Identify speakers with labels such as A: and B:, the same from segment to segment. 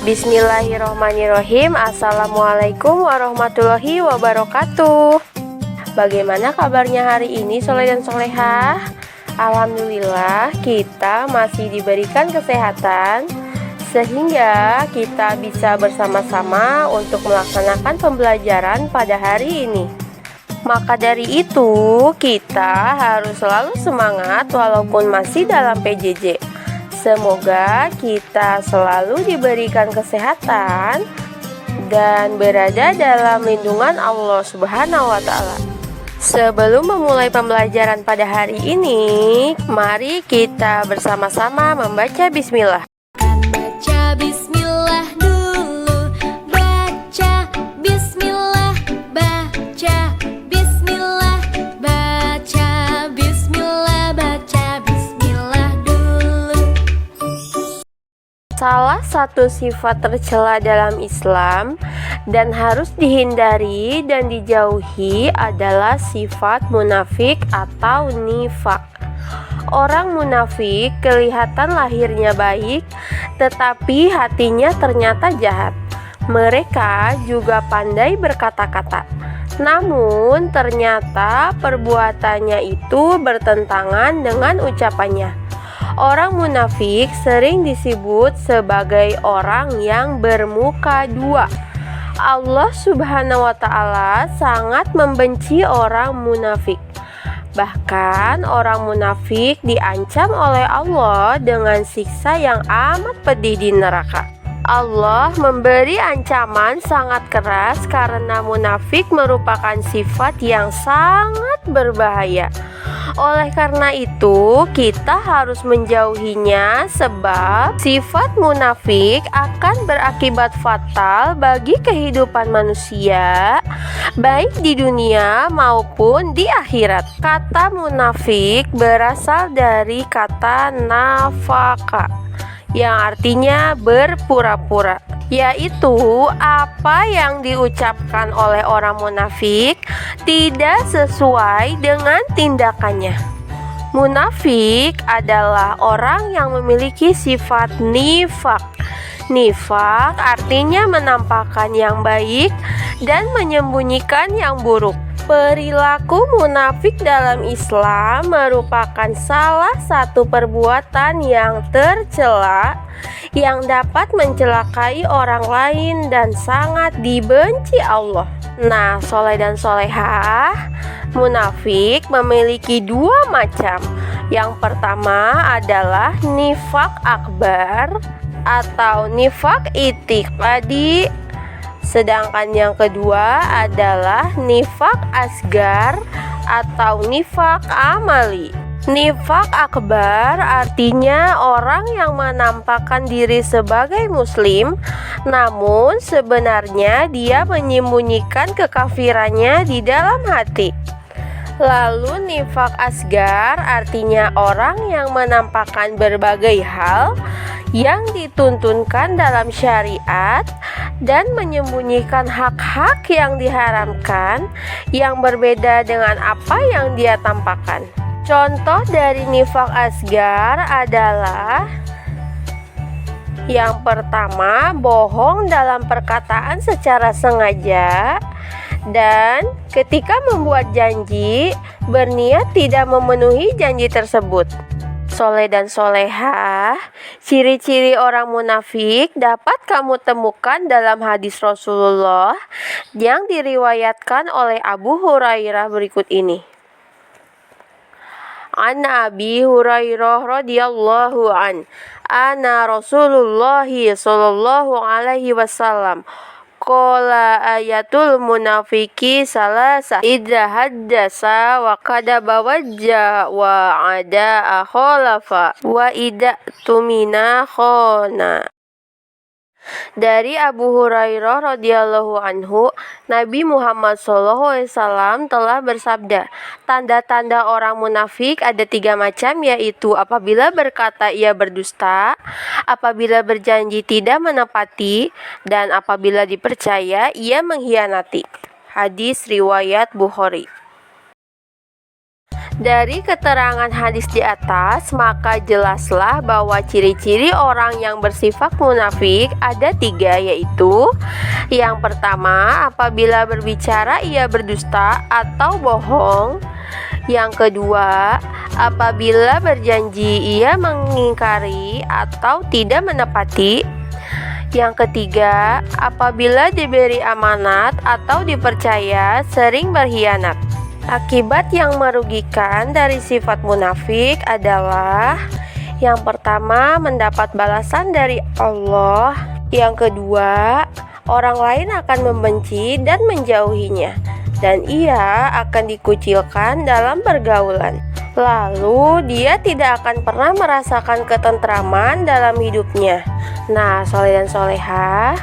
A: Bismillahirrohmanirrohim. Assalamualaikum warahmatullahi wabarakatuh. Bagaimana kabarnya hari ini, soleh dan solehah? Alhamdulillah kita masih diberikan kesehatan sehingga kita bisa bersama-sama untuk melaksanakan pembelajaran pada hari ini. Maka dari itu kita harus selalu semangat walaupun masih dalam PJJ. Semoga kita selalu diberikan kesehatan dan berada dalam lindungan Allah Subhanahu wa Ta'ala. Sebelum memulai pembelajaran pada hari ini, mari kita bersama-sama membaca bismillah.
B: Baca bismillah dulu, baca bismillah, baca bismillah, baca bismillah, baca bismillah dulu.
A: Salah satu sifat tercela dalam Islam dan harus dihindari dan dijauhi adalah sifat munafik atau nifak. Orang munafik kelihatan lahirnya baik, tetapi hatinya ternyata jahat. Mereka juga pandai berkata-kata, namun ternyata perbuatannya itu bertentangan dengan ucapannya. Orang munafik sering disebut sebagai orang yang bermuka dua. Allah Subhanahu wa Ta'ala sangat membenci orang munafik. Bahkan orang munafik diancam oleh Allah dengan siksa yang amat pedih di neraka. Allah memberi ancaman sangat keras karena munafik merupakan sifat yang sangat berbahaya. Oleh karena itu, kita harus menjauhinya sebab sifat munafik akan berakibat fatal bagi kehidupan manusia, baik di dunia maupun di akhirat. Kata munafik berasal dari kata nafaka, yang artinya berpura-pura, yaitu apa yang diucapkan oleh orang munafik tidak sesuai dengan tindakannya. Munafik adalah orang yang memiliki sifat nifak. Nifak artinya menampakkan yang baik dan menyembunyikan yang buruk. Perilaku munafik dalam Islam merupakan salah satu perbuatan yang tercela yang dapat mencelakai orang lain dan sangat dibenci Allah. Nah, soleh dan solehah, munafik memiliki dua macam. Yang pertama adalah nifak akbar atau nifak i'tiqadi. Sedangkan yang kedua adalah nifak asgar atau nifak amali. Nifak akbar artinya orang yang menampakkan diri sebagai muslim, namun sebenarnya dia menyembunyikan kekafirannya di dalam hati. Lalu nifak asgar artinya orang yang menampakkan berbagai hal yang dituntunkan dalam syariat dan menyembunyikan hak-hak yang diharamkan yang berbeda dengan apa yang dia tampakkan. Contoh dari nifak asgar adalah yang pertama, bohong dalam perkataan secara sengaja, dan ketika membuat janji berniat tidak memenuhi janji tersebut. Soleh dan solehah, ciri-ciri orang munafik dapat kamu temukan dalam hadis Rasulullah yang diriwayatkan oleh Abu Hurairah berikut ini. An Abi Hurairah radhiyallahu an, anna Rasulullah sallallahu alaihi wasallam qala ayatul munafiki salasa idza haddasa wa kadaba wajja wa ada khalafa wa idza tumina khana. Dari Abu Hurairah radhiyallahu anhu, Nabi Muhammad SAW telah bersabda, tanda-tanda orang munafik ada 3 macam, yaitu apabila berkata ia berdusta, apabila berjanji tidak menepati, dan apabila dipercaya ia mengkhianati. Hadis riwayat Bukhari. Dari keterangan hadis di atas, maka jelaslah bahwa ciri-ciri orang yang bersifat munafik ada 3, yaitu yang pertama, apabila berbicara ia berdusta atau bohong. Yang kedua, apabila berjanji ia mengingkari atau tidak menepati. Yang ketiga, apabila diberi amanat atau dipercaya sering berkhianat. Akibat yang merugikan dari sifat munafik adalah yang pertama, mendapat balasan dari Allah. Yang kedua, orang lain akan membenci dan menjauhinya, dan ia akan dikucilkan dalam pergaulan. Lalu dia tidak akan pernah merasakan ketentraman dalam hidupnya. Nah, soleh dan solehah,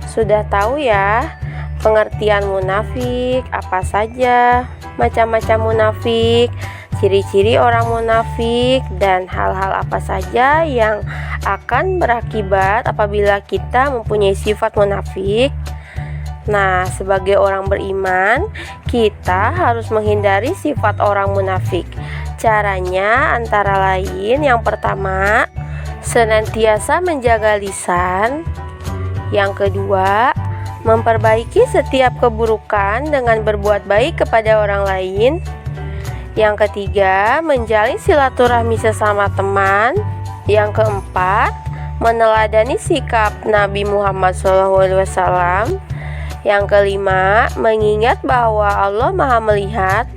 A: sudah tahu ya pengertian munafik apa saja, macam-macam munafik, ciri-ciri orang munafik, dan hal-hal apa saja yang akan berakibat apabila kita mempunyai sifat munafik. Nah, sebagai orang beriman, kita harus menghindari sifat orang munafik. Caranya antara lain, yang pertama, senantiasa menjaga lisan. Yang kedua, memperbaiki setiap keburukan dengan berbuat baik kepada orang lain. Yang ketiga, menjalin silaturahmi sesama teman. Yang keempat, meneladani sikap Nabi Muhammad SAW. Yang kelima, mengingat bahwa Allah Maha melihat,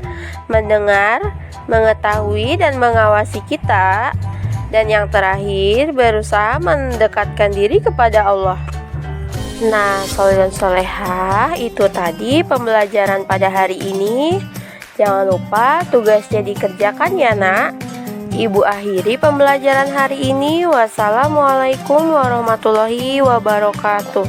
A: mendengar, mengetahui, dan mengawasi kita. Dan yang terakhir, berusaha mendekatkan diri kepada Allah. Nah, soleh dan solehah, itu tadi pembelajaran pada hari ini. Jangan lupa tugasnya dikerjakan ya nak. Ibu akhiri pembelajaran hari ini. Wassalamualaikum warahmatullahi wabarakatuh.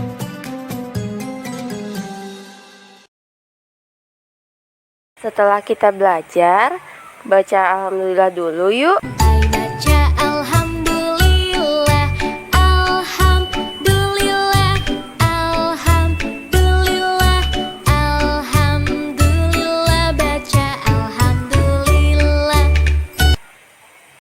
A: Setelah kita belajar, baca alhamdulillah dulu yuk.